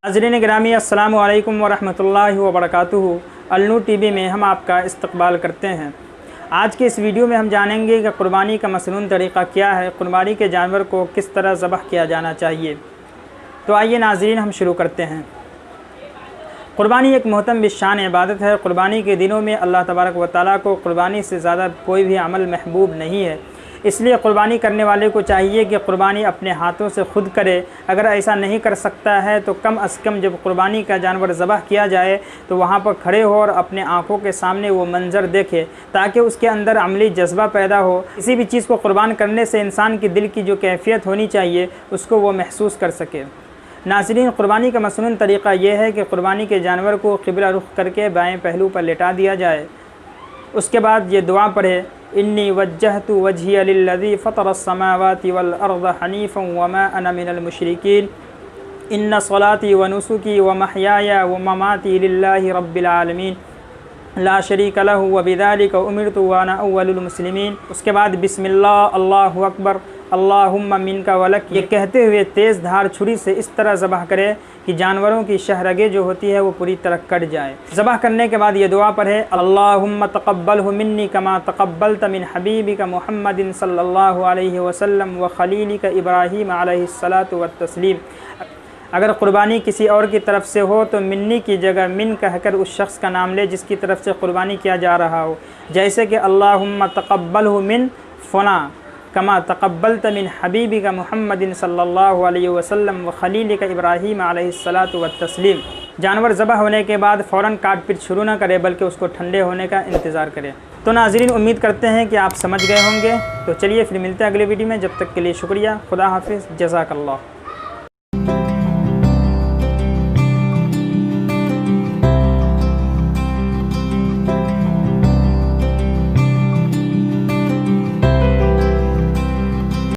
नाज़रीन गिरामी, अस्सलामु अलैकुम वरहमतुल्लाहि वबरकातुहू। अल-नूर टीवी में हम आपका इस्तकबाल करते हैं। आज के इस वीडियो में हम जानेंगे कि क़ुरबानी का मसनून तरीक़ा क्या है, क़ुरबानी के जानवर को किस तरह ज़बह किया जाना चाहिए। तो आइए नाज़रीन हम शुरू करते हैं। क़ुरबानी एक मोहतरम बिशान इबादत है। क़ुरबानी के दिनों में अल्लाह तबारक व तआला को क़ुरबानी से ज़्यादा कोई भी अमल महबूब नहीं है। इसलिए क़ुरबानी करने वाले को चाहिए कि क़ुरबानी अपने हाथों से ख़ुद करे। अगर ऐसा नहीं कर सकता है तो कम अज़ कम जब क़ुरबानी का जानवर ज़बह किया जाए तो वहाँ पर खड़े हो और अपने आँखों के सामने वो मंज़र देखे, ताकि उसके अंदर अमली जज्बा पैदा हो। किसी भी चीज़ को क़ुरबान करने से इंसान की दिल की जो कैफ़ियत होनी चाहिए उसको वो महसूस कर सके। नाज़रीन, क़ुरबानी का मसनून तरीक़ा ये है कि क़ुरबानी के जानवर को क़िबला रुख़ करके बाएँ पहलू पर लेटा दिया जाए। उसके बाद ये दुआ पढ़े, इन्नी वज्जहतु वजहिया लिल्लज़ी फ़तरस्समावाति वल अर्ज़ हनीफ़न वमा अना मिनल मुशरिकीन इन्ना सलाती व नुसुकी व महयाया व ममाती लिल्लाहि रब्बिल आलमीन ला शरीका लहु व बिज़ालिका उमिरतु व अना अव्वलुल मुस्लिमीन। उसके बाद बिस्मिल्लाह अल्लाहु अकबर अल्लाहुम्मा मिनका वलक, ये कहते हुए तेज़ धार छुरी से इस तरह ज़बह करे कि जानवरों की शहरगें जो होती है वो पूरी तरह कट जाए। ज़बह करने के बाद ये दुआ पढ़े, अल्लाहुम्मा तक़ब्बलहु मिन्नी कमा तक़ब्बलत मिन हबीबिका मुहम्मदिन सल्लल्लाहु अलैहि वसल्लम व खलीलिका इब्राहीम अलैहिस्सलातु वत्तस्लीम। अगर क़ुरबानी किसी और की तरफ से हो तो मिन्नी की जगह मिन कहकर उस शख्स का नाम ले जिसकी तरफ से क़ुरबानी किया जा रहा हो। जैसे कि अल्लाहुम्मा तक़ब्बलहु मिन फ़ुला कमा तक़ब्बलत मिन हबीबिका मुहम्मदिन सल्लल्लाहु अलैहि वसल्लम व खलीलिका इब्राहीम अलैहिस्सलातु वत्तस्लीम। जानवर ज़बह होने के बाद फ़ौरन काट पीट शुरू न करे, बल्कि उसको ठंडे होने का इंतज़ार करें। तो नाज़रीन, उम्मीद करते हैं कि आप समझ गए होंगे। तो चलिए फिर मिलते हैं अगले वीडियो में। जब तक के लिए शुक्रिया। खुदा हाफिज़। जज़ाकल्लाह।